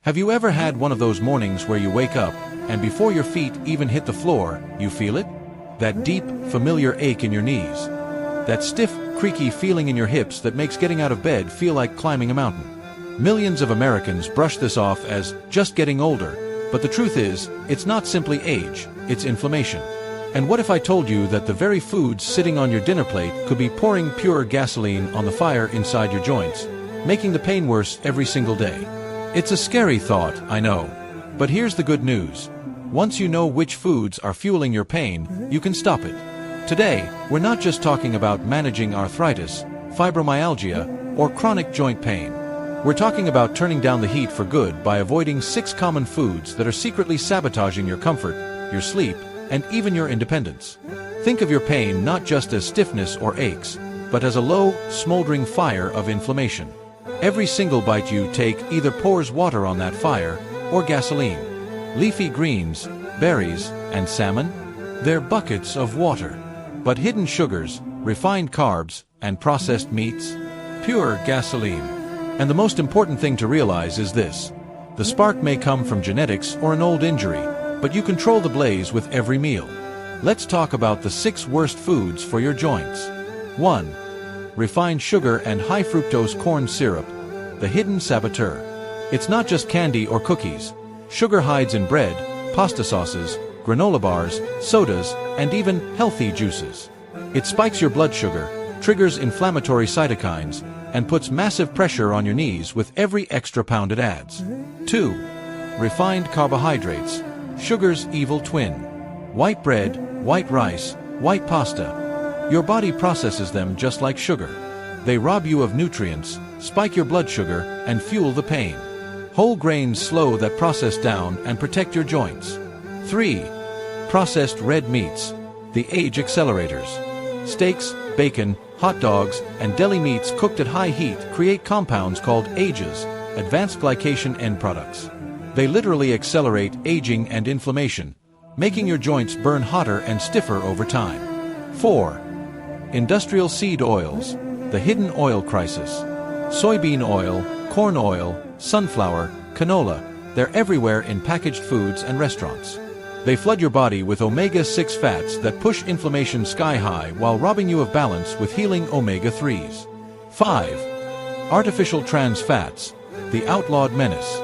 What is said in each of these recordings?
Have you ever had one of those mornings where you wake up, and before your feet even hit the floor, you feel it? That deep, familiar ache in your knees. That stiff, creaky feeling in your hips that makes getting out of bed feel like climbing a mountain. Millions of Americans brush this off as just getting older, but the truth is, it's not simply age, it's inflammation. And what if I told you that the very foods sitting on your dinner plate could be pouring pure gasoline on the fire inside your joints, making the pain worse every single day? It's a scary thought, I know. But here's the good news. Once you know which foods are fueling your pain, you can stop it. Today, we're not just talking about managing arthritis, fibromyalgia, or chronic joint pain. We're talking about turning down the heat for good by avoiding 6 common foods that are secretly sabotaging your comfort, your sleep, and even your independence. Think of your pain not just as stiffness or aches, but as a low, smoldering fire of inflammation. Every single bite you take either pours water on that fire or gasoline. Leafy greens, berries, and salmon, they're buckets of water. But hidden sugars, refined carbs, and processed meats, pure gasoline. And the most important thing to realize is this. The spark may come from genetics or an old injury, but you control the blaze with every meal. Let's talk about the 6 worst foods for your joints. 1. Refined sugar and high fructose corn syrup, the hidden saboteur. It's not just candy or cookies. Sugar hides in bread, pasta sauces, granola bars, sodas, and even healthy juices. It spikes your blood sugar, triggers inflammatory cytokines, and puts massive pressure on your knees with every extra pound it adds. 2. Refined carbohydrates, sugar's evil twin. White bread, white rice, white pasta. Your body processes them just like sugar. They rob you of nutrients, spike your blood sugar, and fuel the pain. Whole grains slow that process down and protect your joints. 3. Processed red meats, the age accelerators. Steaks, bacon, hot dogs, and deli meats cooked at high heat create compounds called AGEs, advanced glycation end products. They literally accelerate aging and inflammation, making your joints burn hotter and stiffer over time. 4. Industrial seed oils, the hidden oil crisis. Soybean oil, corn oil, sunflower, canola, they're everywhere in packaged foods and restaurants. They flood your body with omega-6 fats that push inflammation sky high while robbing you of balance with healing omega-3s. 5. Artificial trans fats, the outlawed menace.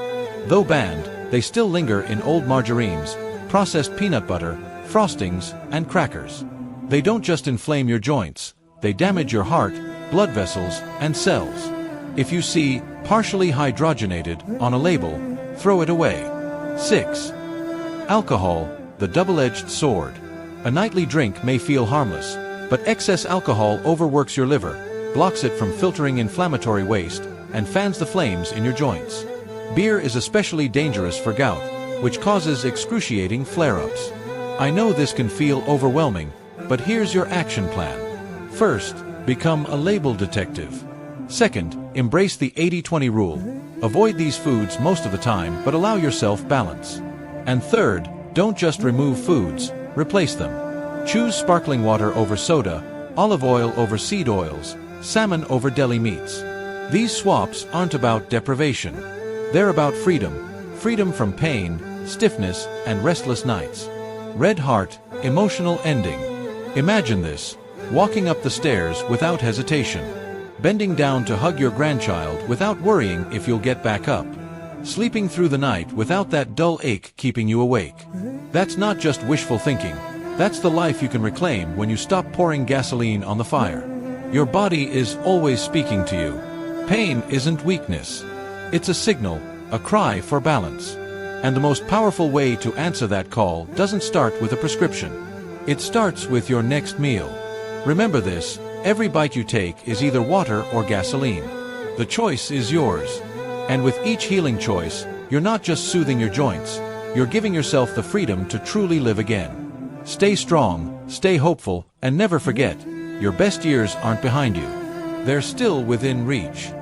Though banned, they still linger in old margarines, processed peanut butter, frostings, and crackers. They don't just inflame your joints, they damage your heart, blood vessels, and cells. If you see partially hydrogenated on a label, throw it away. 6. Alcohol, the double-edged sword. A nightly drink may feel harmless, but excess alcohol overworks your liver, blocks it from filtering inflammatory waste, and fans the flames in your joints. Beer is especially dangerous for gout, which causes excruciating flare-ups. I know this can feel overwhelming, but here's your action plan. First, become a label detective. Second, embrace the 80-20 rule. Avoid these foods most of the time, but allow yourself balance. And third, don't just remove foods, replace them. Choose sparkling water over soda, olive oil over seed oils, salmon over deli meats. These swaps aren't about deprivation. They're about freedom. Freedom from pain, stiffness, and restless nights. Red heart, emotional ending. Imagine this, walking up the stairs without hesitation. Bending down to hug your grandchild without worrying if you'll get back up. Sleeping through the night without that dull ache keeping you awake. That's not just wishful thinking. That's the life you can reclaim when you stop pouring gasoline on the fire. Your body is always speaking to you. Pain isn't weakness. It's a signal, a cry for balance. And the most powerful way to answer that call doesn't start with a prescription. It starts with your next meal. Remember this, every bite you take is either water or gasoline. The choice is yours. And with each healing choice, you're not just soothing your joints, you're giving yourself the freedom to truly live again. Stay strong, stay hopeful, and never forget, your best years aren't behind you. They're still within reach.